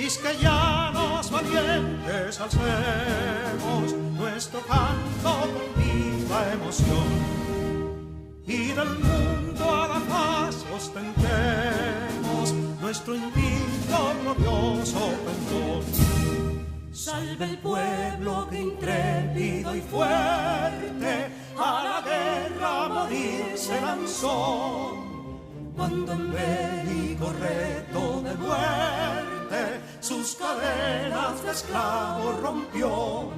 quisqueyanos valientes alcemos nuestro canto con viva emoción, y del mundo a la paz ostentemos nuestro invicto glorioso pendón. Salve el pueblo que intrépido y fuerte a la guerra a morir se lanzó, cuando en bélico reto de muerte sus cadenas de esclavos rompió.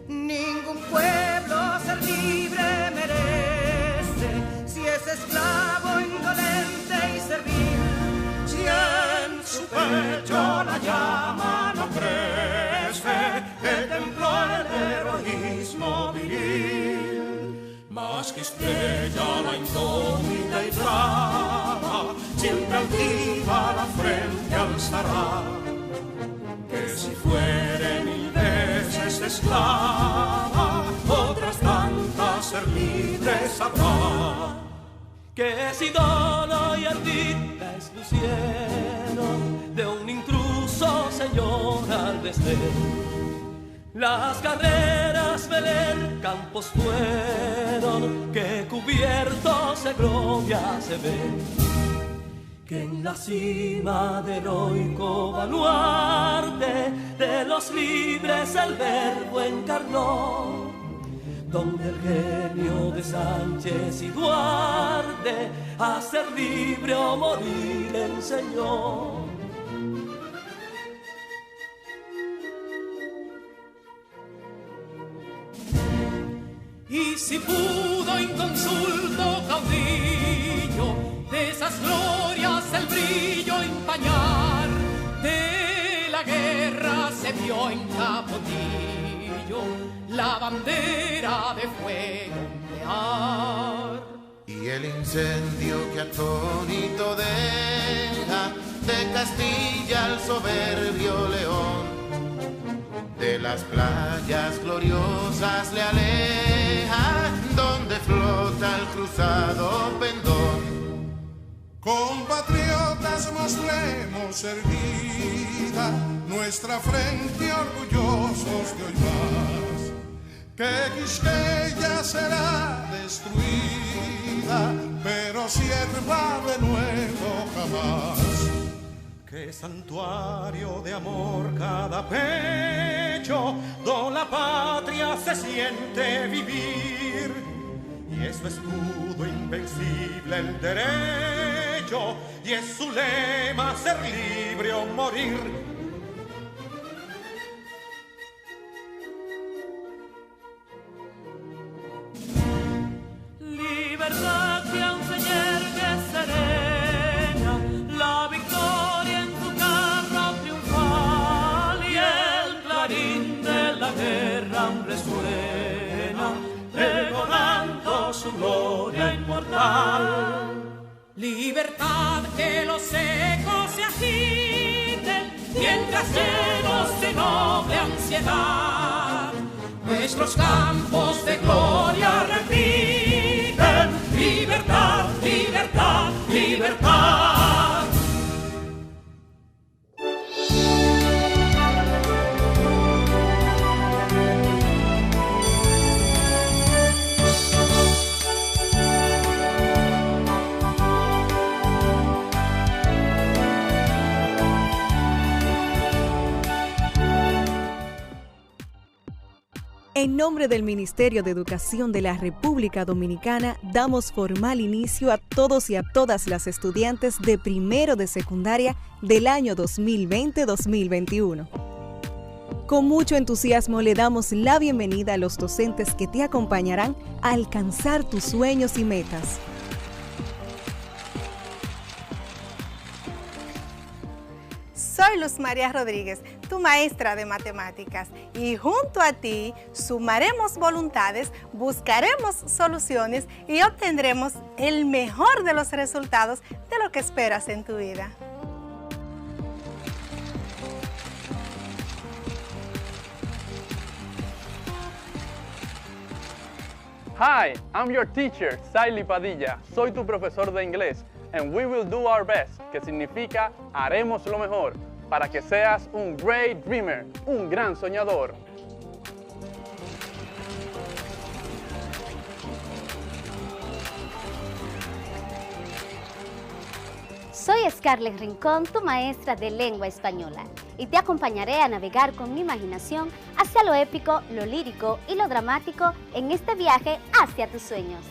Ningún pueblo ser libre merece si es esclavo, indolente y servil. Si en su pecho la llama no crece, que templó el heroísmo viril, más que estrella la indómita y brava, siempre altiva la frente alzará, que si fuere mil veces esclava, otras tantas ser libres habrá. Que si dolo y ardida es luciero de un intruso señor al desdén. Las carreras Belén campos fueron, que cubiertos de gloria se ven, que en la cima del heroico baluarte de los libres el verbo encarnó, donde el genio de Sánchez y Duarte a ser libre o morir enseñó. Y si pudo inconsulto caudillo de esas glorias el brillo empañar, de la guerra se vio en Capotillo la bandera de fuego ondear. Y el incendio que atónito deja de Castilla al soberbio león, de las playas gloriosas le aleja, donde flota el cruzado pendón. Compatriotas, mostremos erguida nuestra frente orgullosos de hoy más, que Quisqueya será destruida, pero sierva de nuevo jamás. Que santuario de amor cada pecho, do la patria se siente vivir, y es su escudo invencible el derecho, y es su lema ser libre o morir. Libertad que aún se yergue serena, la victoria en su carro triunfal, y el clarín de la guerra aún resuena, pregonando su gloria inmortal. Libertad, que los ecos se agiten, mientras llenos de noble ansiedad nuestros campos de gloria repiten. Libertad, libertad, libertad. En nombre del Ministerio de Educación de la República Dominicana, damos formal inicio a todos y a todas las estudiantes de primero de secundaria del año 2020-2021. Con mucho entusiasmo le damos la bienvenida a los docentes que te acompañarán a alcanzar tus sueños y metas. Soy Luz María Rodríguez, tu maestra de matemáticas, y junto a ti sumaremos voluntades, buscaremos soluciones y obtendremos el mejor de los resultados de lo que esperas en tu vida. Hi, I'm your teacher, Saily Padilla. Soy tu profesor de inglés. And we will do our best, que significa haremos lo mejor, para que seas un great dreamer, un gran soñador. Soy Scarlett Rincón, tu maestra de lengua española, y te acompañaré a navegar con mi imaginación hacia lo épico, lo lírico y lo dramático en este viaje hacia tus sueños.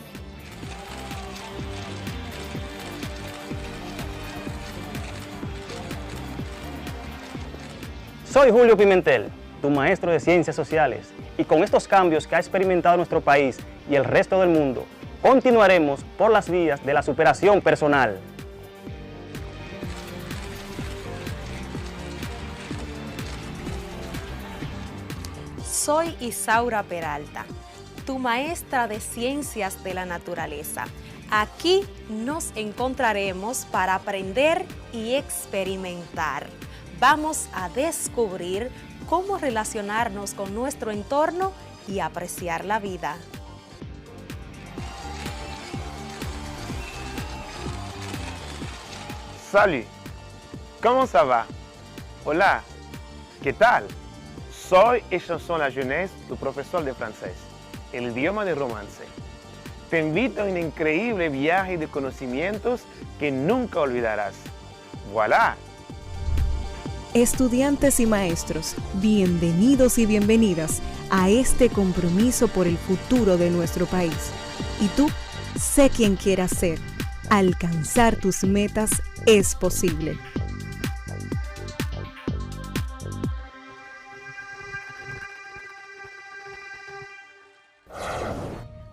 Soy Julio Pimentel, tu maestro de Ciencias Sociales, y con estos cambios que ha experimentado nuestro país y el resto del mundo, continuaremos por las vías de la superación personal. Soy Isaura Peralta, tu maestra de Ciencias de la Naturaleza. Aquí nos encontraremos para aprender y experimentar. Vamos a descubrir cómo relacionarnos con nuestro entorno y apreciar la vida. Salut, ¿cómo ça va? Hola, ¿qué tal? Soy Chanson La Jeunesse, tu profesor de francés, el idioma de romance. Te invito a un increíble viaje de conocimientos que nunca olvidarás. ¡Voilà! Estudiantes y maestros, bienvenidos y bienvenidas a este compromiso por el futuro de nuestro país. Y tú, sé quien quieras ser. Alcanzar tus metas es posible.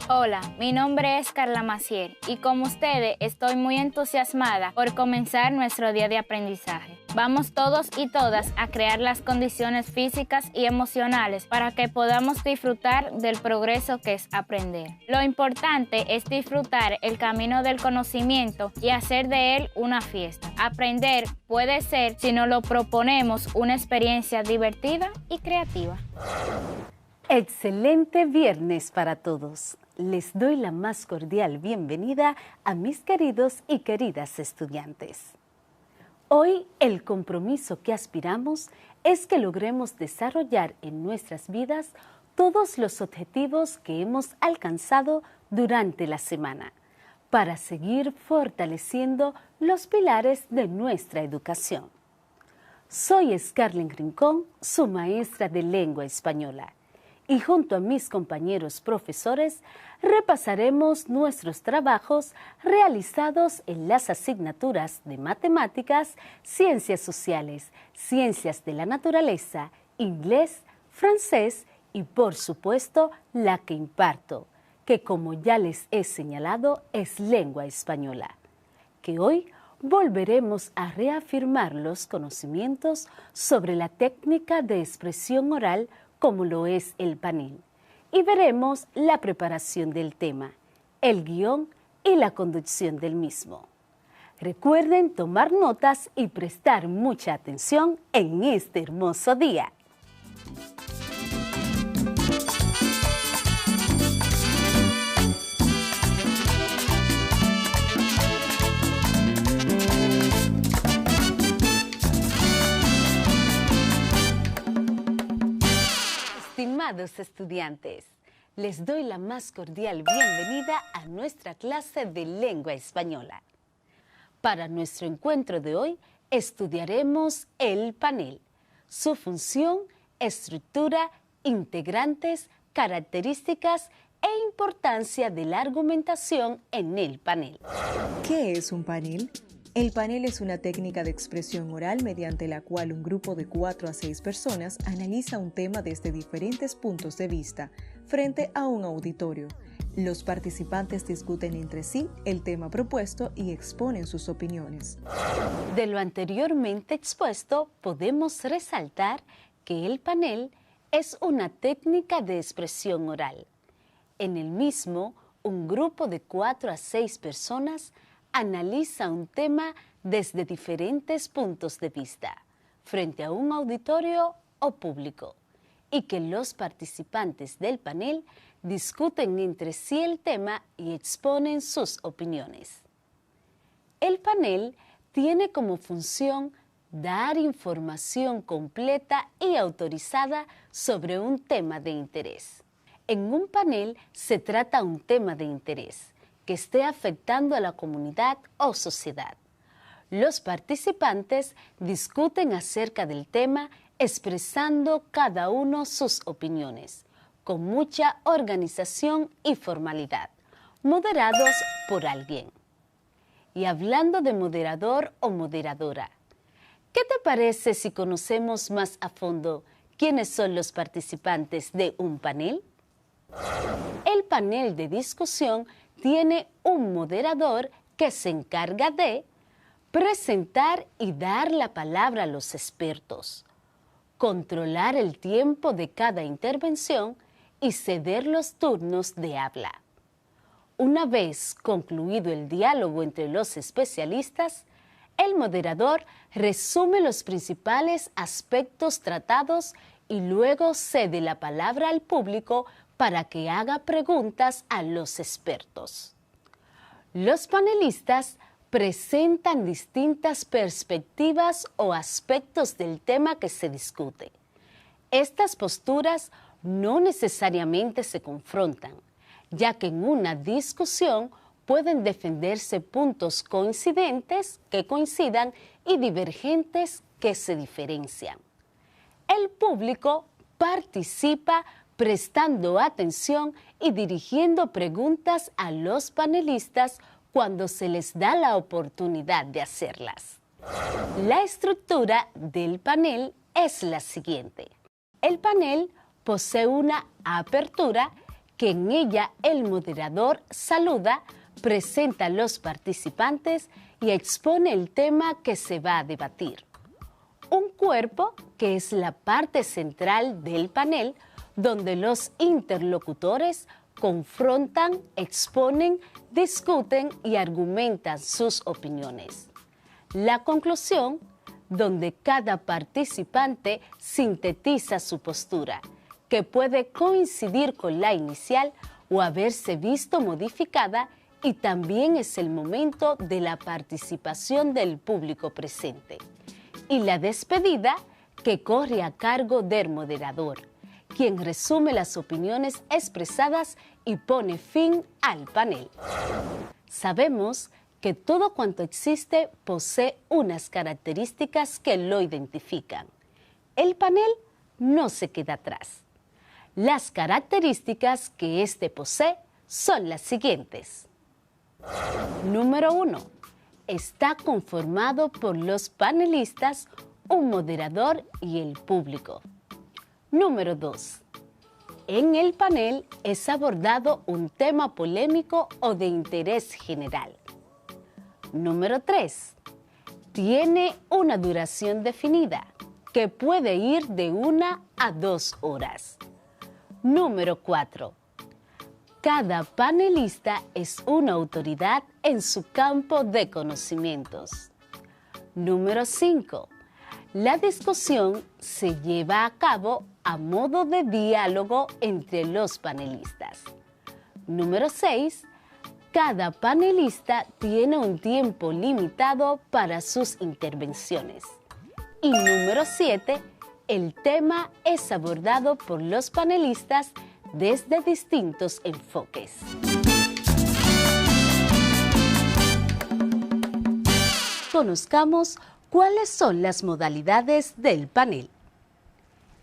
Hola, mi nombre es Carla Maciel y como ustedes estoy muy entusiasmada por comenzar nuestro día de aprendizaje. Vamos todos y todas a crear las condiciones físicas y emocionales para que podamos disfrutar del progreso que es aprender. Lo importante es disfrutar el camino del conocimiento y hacer de él una fiesta. Aprender puede ser, si nos lo proponemos, una experiencia divertida y creativa. Excelente viernes para todos. Les doy la más cordial bienvenida a mis queridos y queridas estudiantes. Hoy el compromiso que aspiramos es que logremos desarrollar en nuestras vidas todos los objetivos que hemos alcanzado durante la semana para seguir fortaleciendo los pilares de nuestra educación. Soy Scarlett Rincón, su maestra de lengua española. Y junto a mis compañeros profesores repasaremos nuestros trabajos realizados en las asignaturas de matemáticas, ciencias sociales, ciencias de la naturaleza, inglés, francés y por supuesto la que imparto, que como ya les he señalado es lengua española, que hoy volveremos a reafirmar los conocimientos sobre la técnica de expresión oral como lo es el panel, y veremos la preparación del tema, el guión y la conducción del mismo. Recuerden tomar notas y prestar mucha atención en este hermoso día. Estimados estudiantes, les doy la más cordial bienvenida a nuestra clase de lengua española. Para nuestro encuentro de hoy, estudiaremos el panel, su función, estructura, integrantes, características e importancia de la argumentación en el panel. ¿Qué es un panel? El panel es una técnica de expresión oral mediante la cual un grupo de 4 a 6 personas analiza un tema desde diferentes puntos de vista frente a un auditorio. Los participantes discuten entre sí el tema propuesto y exponen sus opiniones. De lo anteriormente expuesto, podemos resaltar que el panel es una técnica de expresión oral. En el mismo, un grupo de 4 a 6 personas analiza un tema desde diferentes puntos de vista, frente a un auditorio o público, y que los participantes del panel discuten entre sí el tema y exponen sus opiniones. El panel tiene como función dar información completa y autorizada sobre un tema de interés. En un panel se trata un tema de interés que esté afectando a la comunidad o sociedad. Los participantes discuten acerca del tema expresando cada uno sus opiniones, con mucha organización y formalidad, moderados por alguien. Y hablando de moderador o moderadora, ¿qué te parece si conocemos más a fondo quiénes son los participantes de un panel? El panel de discusión tiene un moderador que se encarga de presentar y dar la palabra a los expertos, controlar el tiempo de cada intervención y ceder los turnos de habla. Una vez concluido el diálogo entre los especialistas, el moderador resume los principales aspectos tratados y luego cede la palabra al público para que haga preguntas a los expertos. Los panelistas presentan distintas perspectivas o aspectos del tema que se discute. Estas posturas no necesariamente se confrontan, ya que en una discusión pueden defenderse puntos coincidentes que coincidan y divergentes que se diferencian. El público participa prestando atención y dirigiendo preguntas a los panelistas cuando se les da la oportunidad de hacerlas. La estructura del panel es la siguiente. El panel posee una apertura que en ella el moderador saluda, presenta a los participantes y expone el tema que se va a debatir. Un cuerpo, que es la parte central del panel, donde los interlocutores confrontan, exponen, discuten y argumentan sus opiniones. La conclusión, donde cada participante sintetiza su postura, que puede coincidir con la inicial o haberse visto modificada, y también es el momento de la participación del público presente. Y la despedida, que corre a cargo del moderador, quien resume las opiniones expresadas y pone fin al panel. Sabemos que todo cuanto existe posee unas características que lo identifican. El panel no se queda atrás. Las características que éste posee son las siguientes. Número 1. Está conformado por los panelistas, un moderador y el público. Número 2. En el panel es abordado un tema polémico o de interés general. Número 3. Tiene una duración definida, que puede ir de 1 a 2 horas. Número 4. Cada panelista es una autoridad en su campo de conocimientos. Número 5. La discusión se lleva a cabo a modo de diálogo entre los panelistas. Número 6. Cada panelista tiene un tiempo limitado para sus intervenciones. Y número 7. El tema es abordado por los panelistas desde distintos enfoques. Conozcamos cuáles son las modalidades del panel.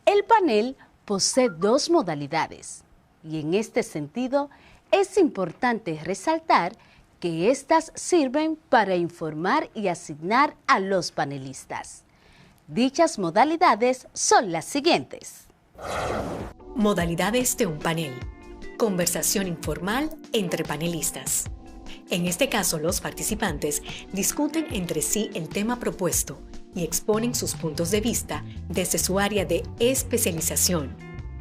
El panel posee 2 modalidades y en este sentido es importante resaltar que éstas sirven para informar y asignar a los panelistas. Dichas modalidades son las siguientes. Modalidades de un panel. Conversación informal entre panelistas. En este caso, los participantes discuten entre sí el tema propuesto y exponen sus puntos de vista desde su área de especialización.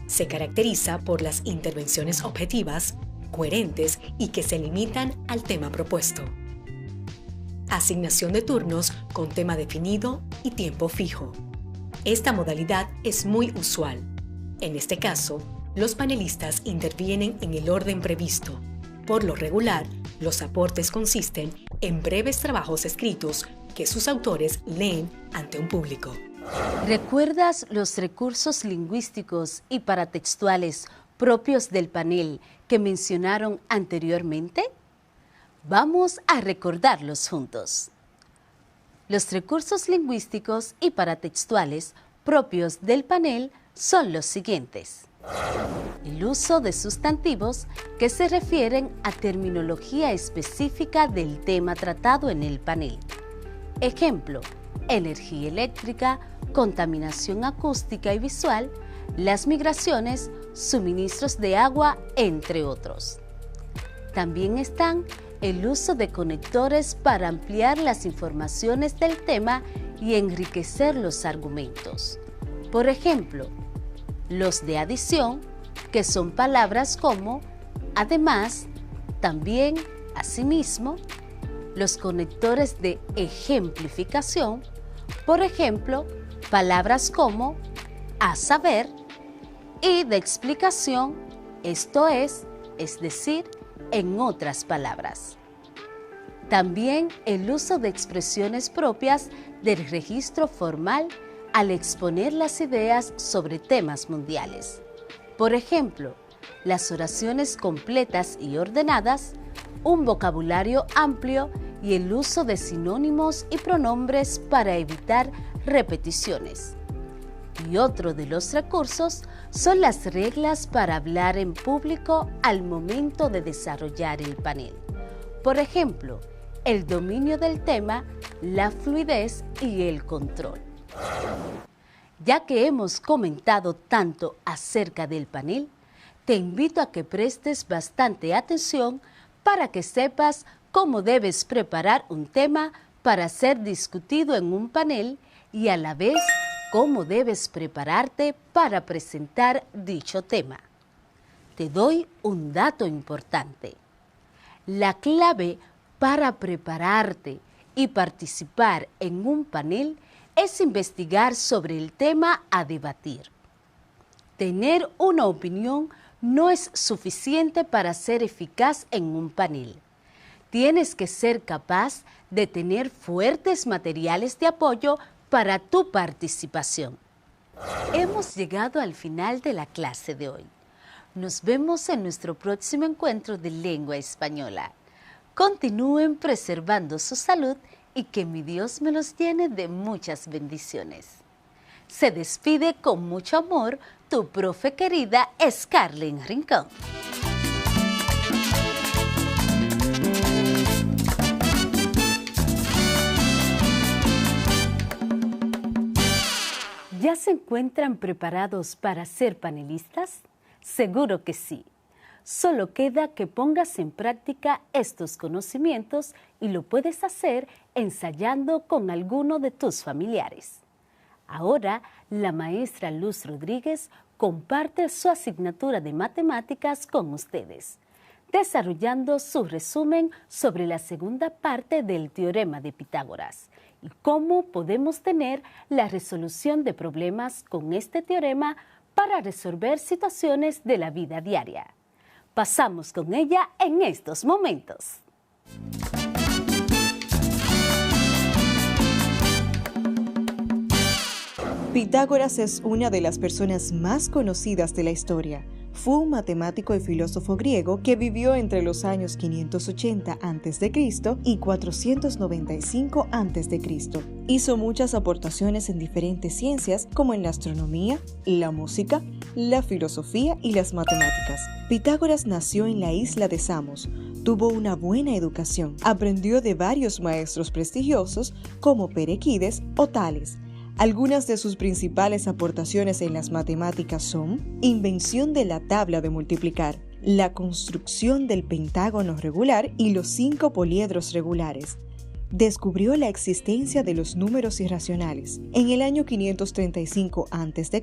Se caracteriza por las intervenciones objetivas, coherentes y que se limitan al tema propuesto. Asignación de turnos con tema definido y tiempo fijo. Esta modalidad es muy usual. En este caso, Los panelistas intervienen en el orden previsto. Por lo regular, los aportes consisten en breves trabajos escritos que sus autores leen ante un público. ¿Recuerdas los recursos lingüísticos y paratextuales propios del panel que mencionaron anteriormente? Vamos a recordarlos juntos. Los recursos lingüísticos y paratextuales propios del panel son los siguientes. El uso de sustantivos que se refieren a terminología específica del tema tratado en el panel. Ejemplo, energía eléctrica, contaminación acústica y visual, las migraciones, suministros de agua, entre otros. También están el uso de conectores para ampliar las informaciones del tema y enriquecer los argumentos. Por ejemplo, los de adición, que son palabras como además, también, asimismo. Los conectores de ejemplificación, por ejemplo, palabras como a saber, y de explicación, esto es decir, en otras palabras. También el uso de expresiones propias del registro formal al exponer las ideas sobre temas mundiales. Por ejemplo, las oraciones completas y ordenadas, un vocabulario amplio y el uso de sinónimos y pronombres para evitar repeticiones. Y otro de los recursos son las reglas para hablar en público al momento de desarrollar el panel. Por ejemplo, el dominio del tema, la fluidez y el control. Ya que hemos comentado tanto acerca del panel, te invito a que prestes bastante atención para que sepas cómo debes preparar un tema para ser discutido en un panel y a la vez cómo debes prepararte para presentar dicho tema. Te doy un dato importante. La clave para prepararte y participar en un panel es investigar sobre el tema a debatir. Tener una opinión no es suficiente para ser eficaz en un panel. Tienes que ser capaz de tener fuertes materiales de apoyo para tu participación. Hemos llegado al final de la clase de hoy. Nos vemos en nuestro próximo encuentro de lengua española. Continúen preservando su salud y que mi Dios me los llene de muchas bendiciones. Se despide con mucho amor tu profe querida Scarlett Rincón. ¿Ya se encuentran preparados para ser panelistas? Seguro que sí. Solo queda que pongas en práctica estos conocimientos y lo puedes hacer ensayando con alguno de tus familiares. Ahora, la maestra Luz Rodríguez comparte su asignatura de matemáticas con ustedes, desarrollando su resumen sobre la segunda parte del teorema de Pitágoras y cómo podemos tener la resolución de problemas con este teorema para resolver situaciones de la vida diaria. Pasamos con ella en estos momentos. Pitágoras es una de las personas más conocidas de la historia. Fue un matemático y filósofo griego que vivió entre los años 580 a.C. y 495 a.C. Hizo muchas aportaciones en diferentes ciencias como en la astronomía, la música, la filosofía y las matemáticas. Pitágoras nació en la isla de Samos. Tuvo una buena educación. Aprendió de varios maestros prestigiosos como Perequides o Tales. Algunas de sus principales aportaciones en las matemáticas son invención de la tabla de multiplicar, la construcción del pentágono regular y los 5 poliedros regulares. Descubrió la existencia de los números irracionales. En el año 535 a.C.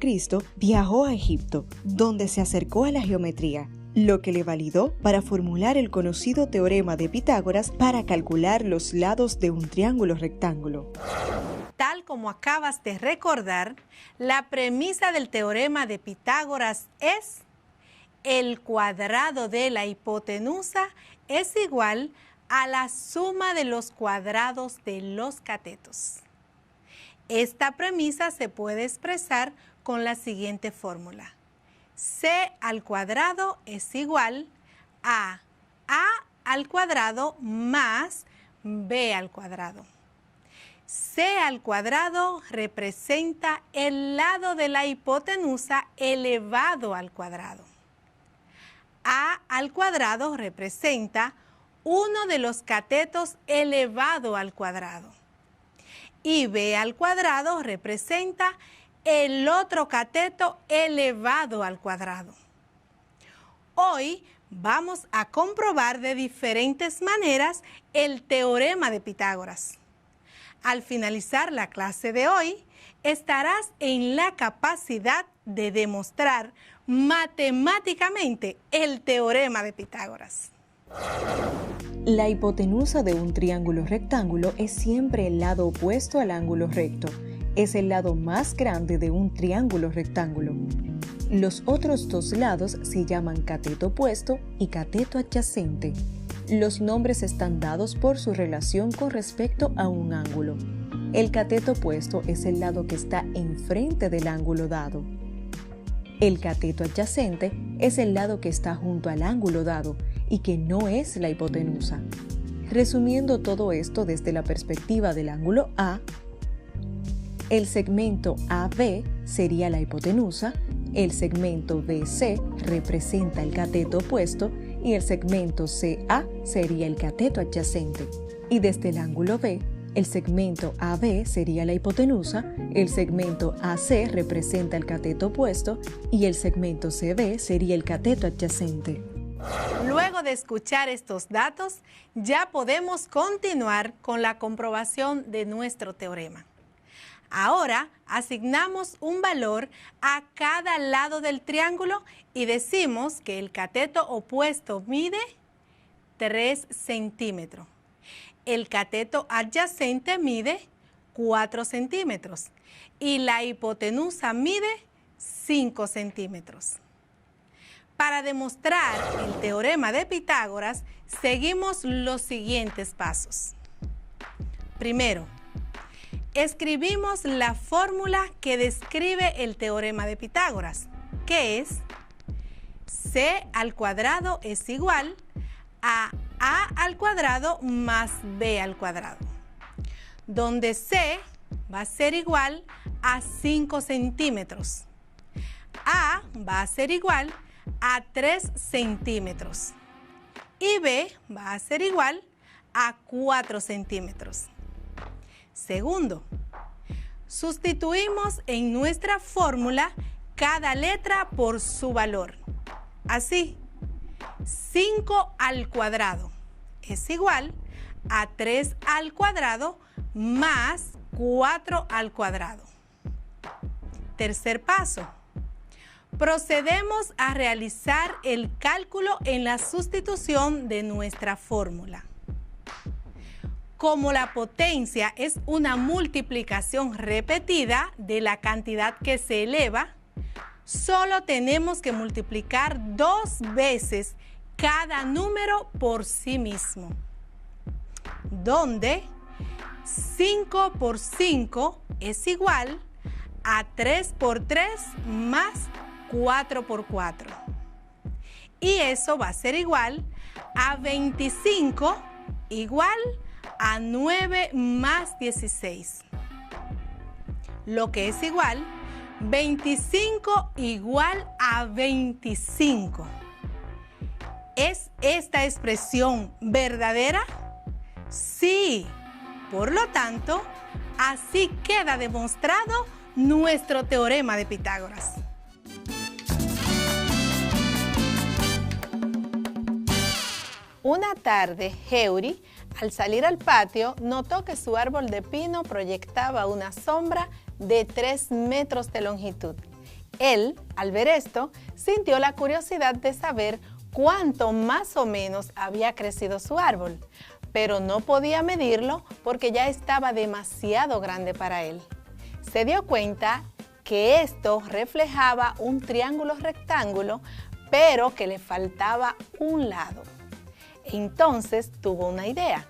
viajó a Egipto, donde se acercó a la geometría, lo que le validó para formular el conocido teorema de Pitágoras para calcular los lados de un triángulo rectángulo. Tal como acabas de recordar, la premisa del teorema de Pitágoras es el cuadrado de la hipotenusa es igual a la suma de los cuadrados de los catetos. Esta premisa se puede expresar con la siguiente fórmula. C al cuadrado es igual a al cuadrado más B al cuadrado. C al cuadrado representa el lado de la hipotenusa elevado al cuadrado. A al cuadrado representa uno de los catetos elevado al cuadrado. Y B al cuadrado representa el otro cateto elevado al cuadrado. Hoy vamos a comprobar de diferentes maneras el teorema de Pitágoras. Al finalizar la clase de hoy, estarás en la capacidad de demostrar matemáticamente el teorema de Pitágoras. La hipotenusa de un triángulo rectángulo es siempre el lado opuesto al ángulo recto. Es el lado más grande de un triángulo rectángulo. Los otros dos lados se llaman cateto opuesto y cateto adyacente. Los nombres están dados por su relación con respecto a un ángulo. El cateto opuesto es el lado que está enfrente del ángulo dado. El cateto adyacente es el lado que está junto al ángulo dado y que no es la hipotenusa. Resumiendo todo esto desde la perspectiva del ángulo A, el segmento AB sería la hipotenusa, el segmento BC representa el cateto opuesto y el segmento CA sería el cateto adyacente. Y desde el ángulo B, el segmento AB sería la hipotenusa, el segmento AC representa el cateto opuesto y el segmento CB sería el cateto adyacente. Luego de escuchar estos datos, ya podemos continuar con la comprobación de nuestro teorema. Ahora asignamos un valor a cada lado del triángulo y decimos que el cateto opuesto mide 3 centímetros. El cateto adyacente mide 4 centímetros y la hipotenusa mide 5 centímetros. Para demostrar el teorema de Pitágoras, seguimos los siguientes pasos. Primero, escribimos la fórmula que describe el teorema de Pitágoras, que es C al cuadrado es igual a al cuadrado más B al cuadrado, donde C va a ser igual a 5 centímetros, A va a ser igual a 3 centímetros y B va a ser igual a 4 centímetros. Segundo, sustituimos en nuestra fórmula cada letra por su valor. Así, 5 al cuadrado es igual a 3 al cuadrado más 4 al cuadrado. Tercer paso, procedemos a realizar el cálculo en la sustitución de nuestra fórmula. Como la potencia es una multiplicación repetida de la cantidad que se eleva, solo tenemos que multiplicar 2 veces cada número por sí mismo, donde 5 por 5 es igual a 3 por 3 más 4 por 4. Y eso va a ser igual a 25 igual a 9 más 16. Lo que es igual, 25 igual a 25. ¿Es esta expresión verdadera? Sí. Por lo tanto, así queda demostrado nuestro teorema de Pitágoras. Una tarde, Heuri, al salir al patio, notó que su árbol de pino proyectaba una sombra de 3 metros de longitud. Él, al ver esto, sintió la curiosidad de saber cuánto más o menos había crecido su árbol, pero no podía medirlo porque ya estaba demasiado grande para él. Se dio cuenta que esto reflejaba un triángulo rectángulo, pero que le faltaba un lado. Entonces tuvo una idea: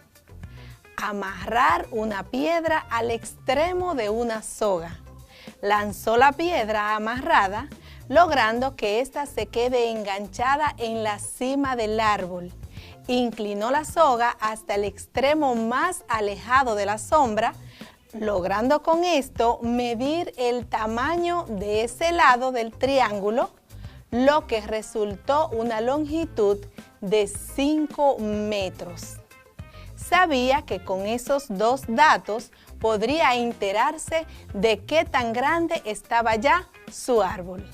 amarrar una piedra al extremo de una soga. Lanzó la piedra amarrada, logrando que ésta se quede enganchada en la cima del árbol. Inclinó la soga hasta el extremo más alejado de la sombra, logrando con esto medir el tamaño de ese lado del triángulo, lo que resultó una longitud de 5 metros. Sabía que con esos dos datos podría enterarse de qué tan grande estaba ya su árbol.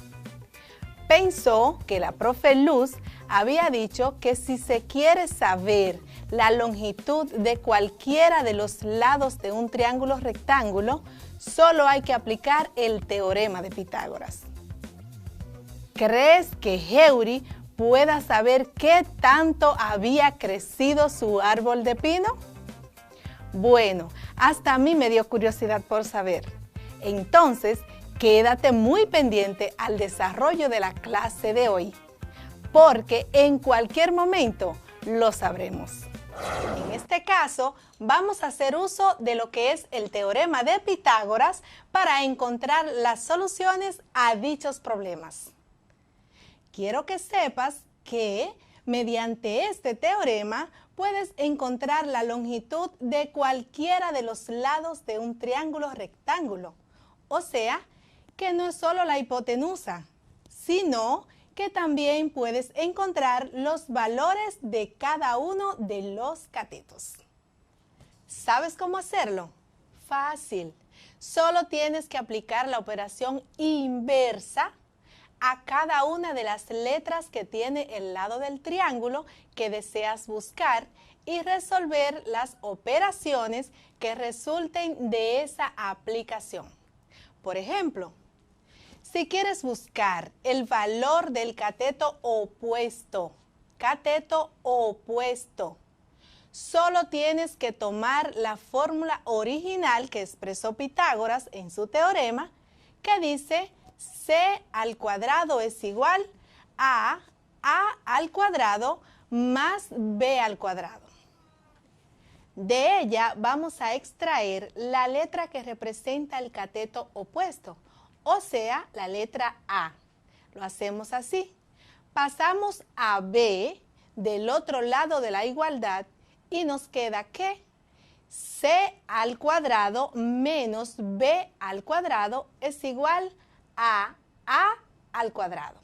Pensó que la profe Luz había dicho que si se quiere saber la longitud de cualquiera de los lados de un triángulo rectángulo, solo hay que aplicar el teorema de Pitágoras. ¿Crees que Heuri pueda saber qué tanto había crecido su árbol de pino? Bueno, hasta a mí me dio curiosidad por saber. Entonces, quédate muy pendiente al desarrollo de la clase de hoy, porque en cualquier momento lo sabremos. En este caso, vamos a hacer uso de lo que es el teorema de Pitágoras para encontrar las soluciones a dichos problemas. Quiero que sepas que mediante este teorema puedes encontrar la longitud de cualquiera de los lados de un triángulo rectángulo. O sea, que no es solo la hipotenusa, sino que también puedes encontrar los valores de cada uno de los catetos. ¿Sabes cómo hacerlo? Fácil. Solo tienes que aplicar la operación inversa a cada una de las letras que tiene el lado del triángulo que deseas buscar y resolver las operaciones que resulten de esa aplicación. Por ejemplo, si quieres buscar el valor del cateto opuesto, solo tienes que tomar la fórmula original que expresó Pitágoras en su teorema, que dice c al cuadrado es igual a al cuadrado más b al cuadrado. De ella vamos a extraer la letra que representa el cateto opuesto, o sea, la letra A. Lo hacemos así. Pasamos a B del otro lado de la igualdad y nos queda que c al cuadrado menos b al cuadrado es igual a al cuadrado.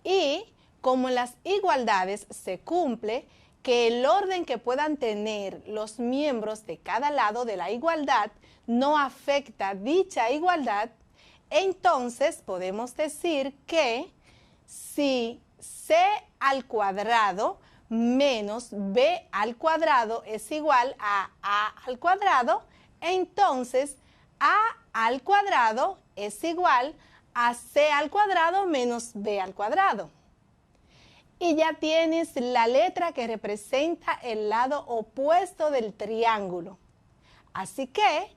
Y como en las igualdades se cumple que el orden que puedan tener los miembros de cada lado de la igualdad no afecta dicha igualdad, entonces podemos decir que si c al cuadrado menos b al cuadrado es igual a al cuadrado, entonces a al cuadrado es igual a c al cuadrado menos b al cuadrado. Y ya tienes la letra que representa el lado opuesto del triángulo. Así que,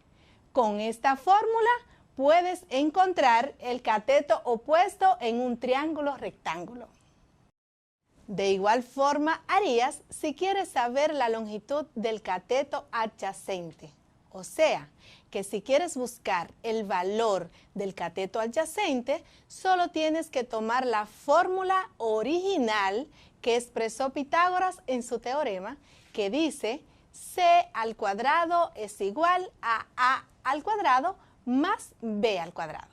con esta fórmula, puedes encontrar el cateto opuesto en un triángulo rectángulo. De igual forma harías si quieres saber la longitud del cateto adyacente. O sea, que si quieres buscar el valor del cateto adyacente, solo tienes que tomar la fórmula original que expresó Pitágoras en su teorema, que dice c al cuadrado es igual a al cuadrado más b al cuadrado.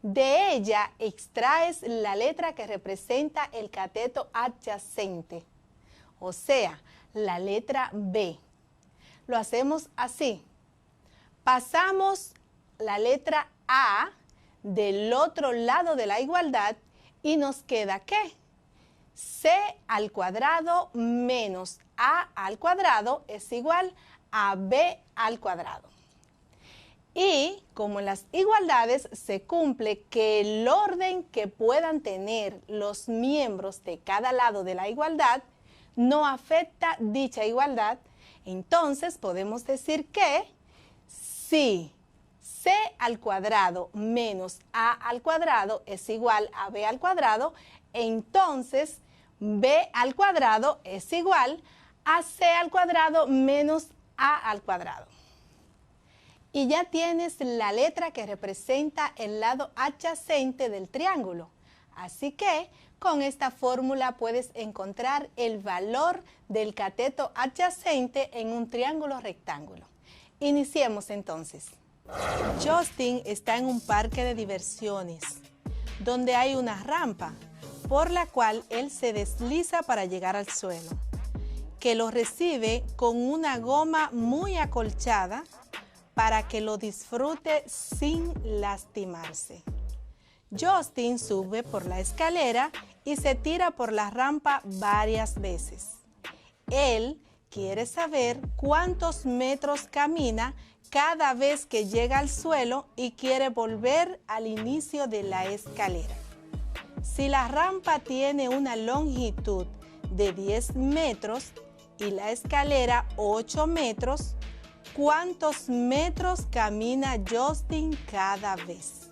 De ella extraes la letra que representa el cateto adyacente, o sea, la letra B. Lo hacemos así. Pasamos la letra A del otro lado de la igualdad y nos queda ¿qué? C al cuadrado menos A al cuadrado es igual a B al cuadrado. Y como en las igualdades se cumple que el orden que puedan tener los miembros de cada lado de la igualdad no afecta dicha igualdad, entonces podemos decir que si c al cuadrado menos a al cuadrado es igual a b al cuadrado, entonces b al cuadrado es igual a c al cuadrado menos a al cuadrado. Y ya tienes la letra que representa el lado adyacente del triángulo. Así que con esta fórmula puedes encontrar el valor del cateto adyacente en un triángulo rectángulo. Iniciemos entonces. Justin está en un parque de diversiones donde hay una rampa por la cual él se desliza para llegar al suelo, que lo recibe con una goma muy acolchada para que lo disfrute sin lastimarse. Justin sube por la escalera y se tira por la rampa varias veces. Él quiere saber cuántos metros camina cada vez que llega al suelo y quiere volver al inicio de la escalera. Si la rampa tiene una longitud de 10 metros y la escalera 8 metros, ¿cuántos metros camina Justin cada vez?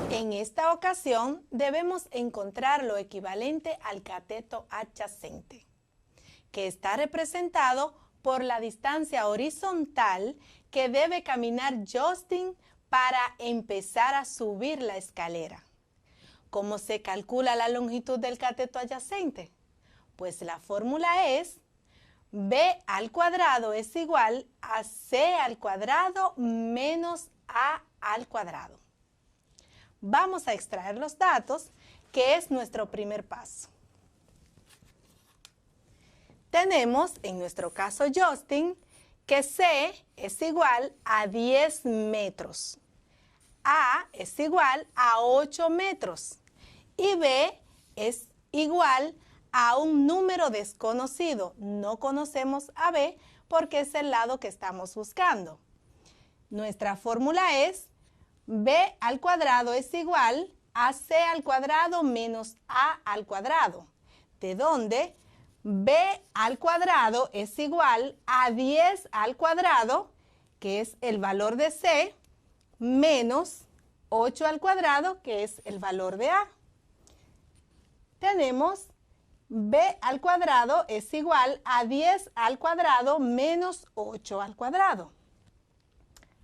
En esta ocasión debemos encontrar lo equivalente al cateto adyacente, que está representado por la distancia horizontal que debe caminar Justin para empezar a subir la escalera. ¿Cómo se calcula la longitud del cateto adyacente? Pues la fórmula es b al cuadrado es igual a c al cuadrado menos a al cuadrado. Vamos a extraer los datos, que es nuestro primer paso. Tenemos, en nuestro caso Justin, que c es igual a 10 metros, a es igual a 8 metros y b es igual a un número desconocido. No conocemos a b porque es el lado que estamos buscando. Nuestra fórmula es b al cuadrado es igual a c al cuadrado menos a al cuadrado, de donde b al cuadrado es igual a 10 al cuadrado, que es el valor de c, menos 8 al cuadrado, que es el valor de a. Tenemos b al cuadrado es igual a 10 al cuadrado menos 8 al cuadrado.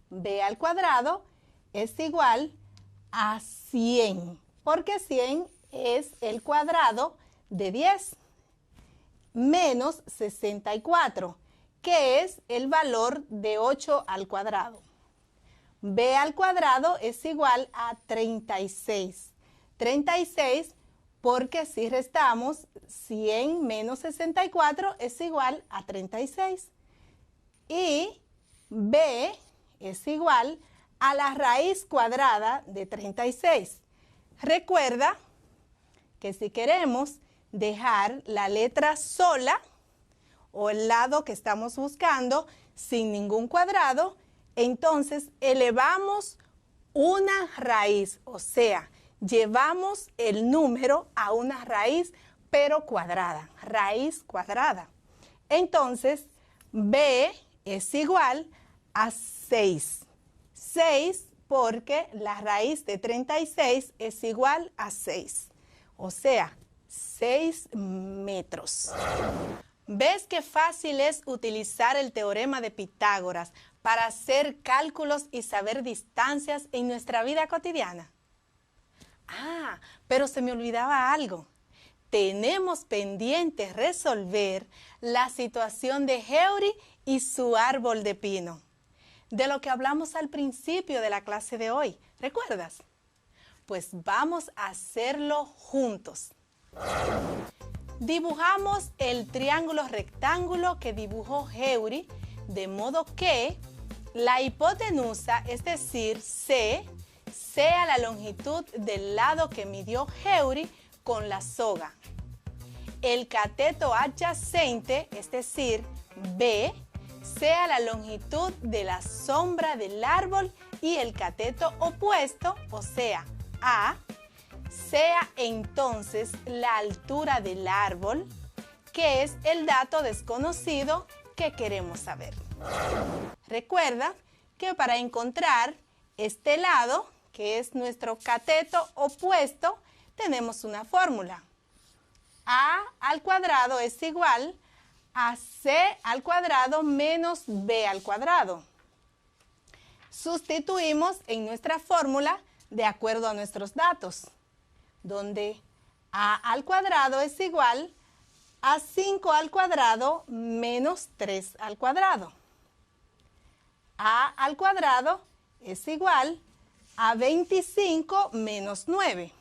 B al cuadrado es igual a 100, porque 100 es el cuadrado de 10, menos 64, que es el valor de 8 al cuadrado. B al cuadrado es igual a 36. 36 porque si restamos 100 menos 64 es igual a 36. Y B es igual a la raíz cuadrada de 36. Recuerda que si queremos dejar la letra sola o el lado que estamos buscando sin ningún cuadrado, entonces elevamos una raíz, o sea, llevamos el número a una raíz pero cuadrada, raíz cuadrada. Entonces, B es igual a 6. 6 porque la raíz de 36 es igual a 6, o sea, 6 metros. ¿Ves qué fácil es utilizar el teorema de Pitágoras para hacer cálculos y saber distancias en nuestra vida cotidiana? Ah, pero se me olvidaba algo. Tenemos pendiente resolver la situación de Heury y su árbol de pino, de lo que hablamos al principio de la clase de hoy. ¿Recuerdas? Pues vamos a hacerlo juntos. Dibujamos el triángulo rectángulo que dibujó Heury, de modo que la hipotenusa, es decir, C, sea la longitud del lado que midió Heury con la soga. El cateto adyacente, es decir, B, sea la longitud de la sombra del árbol y el cateto opuesto, o sea, A, sea entonces la altura del árbol, que es el dato desconocido que queremos saber. Recuerda que para encontrar este lado, que es nuestro cateto opuesto, tenemos una fórmula. A al cuadrado es igual a C al cuadrado menos B al cuadrado. Sustituimos en nuestra fórmula de acuerdo a nuestros datos, donde A al cuadrado es igual a 5 al cuadrado menos 3 al cuadrado. A al cuadrado es igual a 25 menos 9.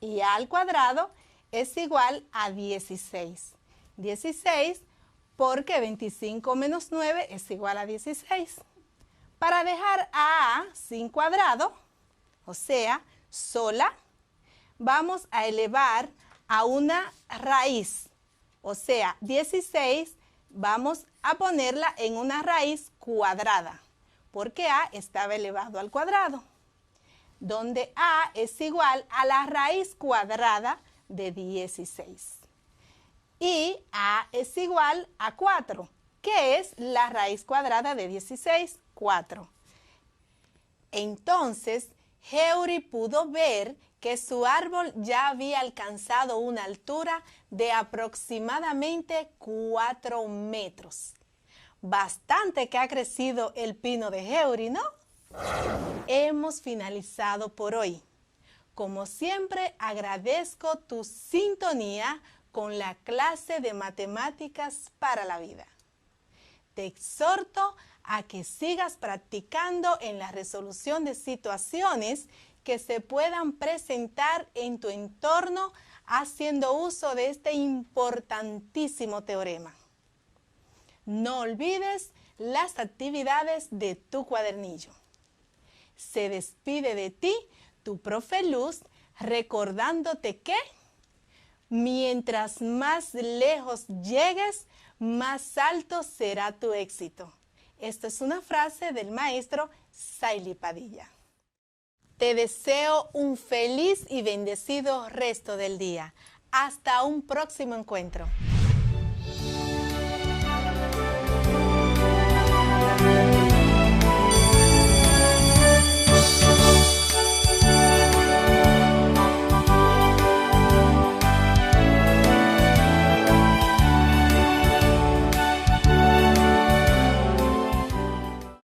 Y A al cuadrado es igual a 16. 16 porque 25 menos 9 es igual a 16. Para dejar a A sin cuadrado, o sea, sola, vamos a elevar a una raíz, o sea, 16, vamos a ponerla en una raíz cuadrada, porque A estaba elevado al cuadrado, donde A es igual a la raíz cuadrada de 16. Y A es igual a 4. ¿Qué es la raíz cuadrada de 16? 4. Entonces, Heuri pudo ver que su árbol ya había alcanzado una altura de aproximadamente 4 metros. Bastante que ha crecido el pino de Heuri, ¿no? Hemos finalizado por hoy. Como siempre, agradezco tu sintonía con la clase de matemáticas para la vida. Te exhorto a que sigas practicando en la resolución de situaciones que se puedan presentar en tu entorno haciendo uso de este importantísimo teorema. No olvides las actividades de tu cuadernillo. Se despide de ti tu profe Luz recordándote que mientras más lejos llegues, más alto será tu éxito. Esta es una frase del maestro Saily Padilla. Te deseo un feliz y bendecido resto del día. Hasta un próximo encuentro.